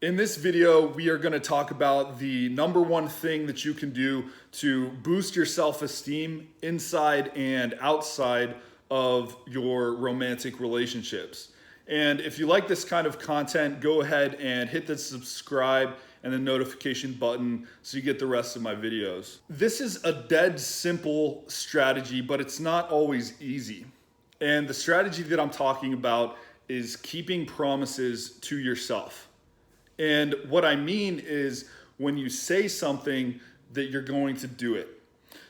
In this video, we are going to talk about the number one thing that you can do to boost your self-esteem inside and outside of your romantic relationships. And if you like this kind of content, go ahead and hit the subscribe and the notification button so you get the rest of my videos. This is a dead simple strategy, but it's not always easy. And the strategy that I'm talking about is keeping promises to yourself. And what I mean is when you say something that you're going to do it.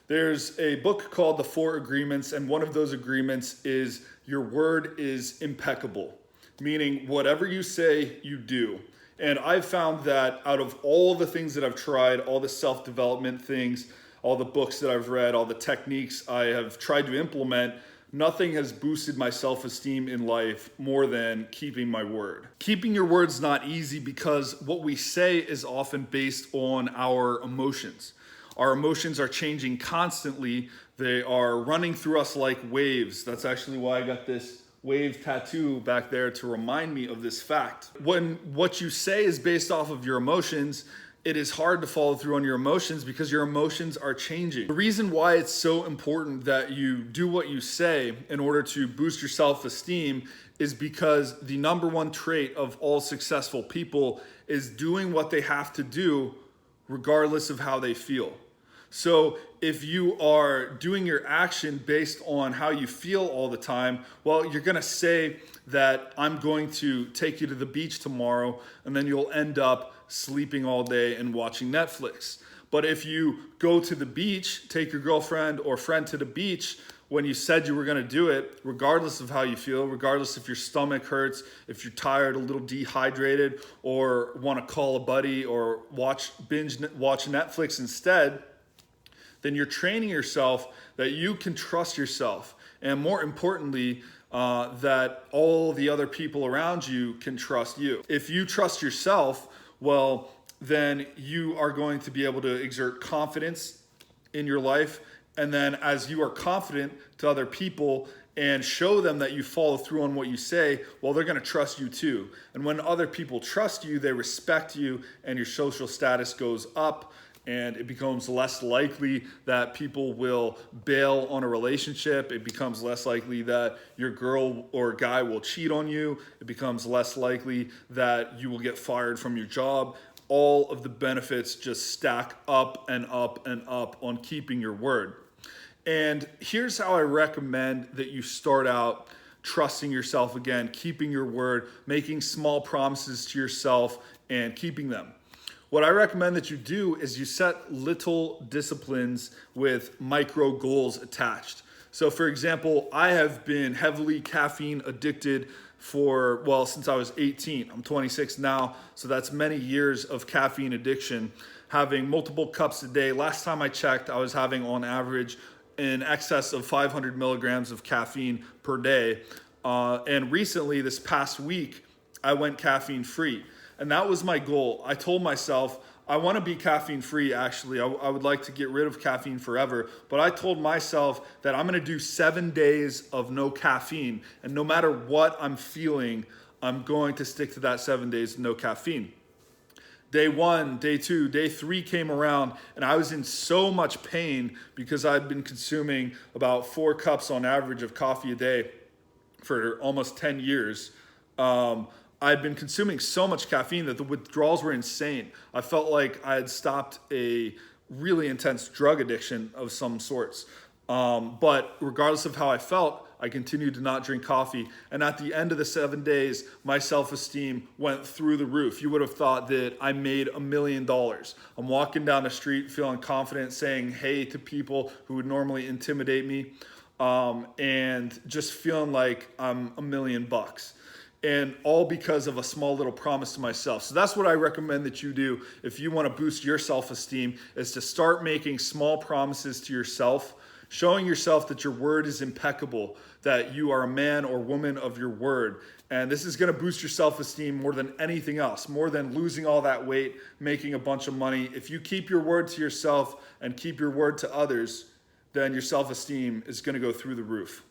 There's a book called The Four Agreements, and one of those agreements is your word is impeccable, meaning whatever you say, you do. And I've found that out of all the things that I've tried, all the self-development things, all the books that I've read, all the techniques I have tried to implement, nothing has boosted my self-esteem in life more than keeping my word. Keeping your word's not easy because what we say is often based on our emotions. Our emotions are changing constantly. They are running through us like waves. That's actually why I got this wave tattoo back there to remind me of this fact. When what you say is based off of your emotions, it is hard to follow through on your emotions because your emotions are changing. The reason why it's so important that you do what you say in order to boost your self-esteem is because the number one trait of all successful people is doing what they have to do regardless of how they feel. So if you are doing your action based on how you feel all the time, well, you're gonna say that I'm going to take you to the beach tomorrow, and then you'll end up sleeping all day and watching Netflix. But if you go to the beach, take your girlfriend or friend to the beach when you said you were gonna do it, regardless of how you feel, regardless if your stomach hurts, if you're tired, a little dehydrated, or wanna call a buddy or watch Netflix instead, then you're training yourself that you can trust yourself. And more importantly, that all the other people around you can trust you. If you trust yourself, well, then you are going to be able to exert confidence in your life. And then as you are confident to other people and show them that you follow through on what you say, well, they're gonna trust you too. And when other people trust you, they respect you and your social status goes up, and it becomes less likely that people will bail on a relationship. It becomes less likely that your girl or guy will cheat on you. It becomes less likely that you will get fired from your job. All of the benefits just stack up and up and up on keeping your word. And here's how I recommend that you start out trusting yourself again, keeping your word, making small promises to yourself and keeping them. What I recommend that you do is you set little disciplines with micro goals attached. So for example, I have been heavily caffeine addicted since I was 18. I'm 26 now, so that's many years of caffeine addiction, having multiple cups a day. Last time I checked, I was having on average in excess of 500 milligrams of caffeine per day. And recently, this past week, I went caffeine free. And that was my goal. I told myself, I want to be caffeine free actually. I would like to get rid of caffeine forever. But I told myself that I'm going to do 7 days of no caffeine. And no matter what I'm feeling, I'm going to stick to that 7 days of no caffeine. Day 1, day 2, day 3 came around, and I was in so much pain because I'd been consuming about 4 cups on average of coffee a day for almost 10 years. I'd been consuming so much caffeine that the withdrawals were insane. I felt like I had stopped a really intense drug addiction of some sorts. But regardless of how I felt, I continued to not drink coffee. And at the end of the 7 days, my self-esteem went through the roof. You would have thought that I made $1 million. I'm walking down the street feeling confident, saying hey to people who would normally intimidate me, and just feeling like I'm $1 million. And all because of a small little promise to myself. So that's what I recommend that you do if you want to boost your self-esteem, is to start making small promises to yourself, showing yourself that your word is impeccable, that you are a man or woman of your word. And this is going to boost your self-esteem more than anything else, more than losing all that weight, making a bunch of money. If you keep your word to yourself and keep your word to others, then your self-esteem is going to go through the roof.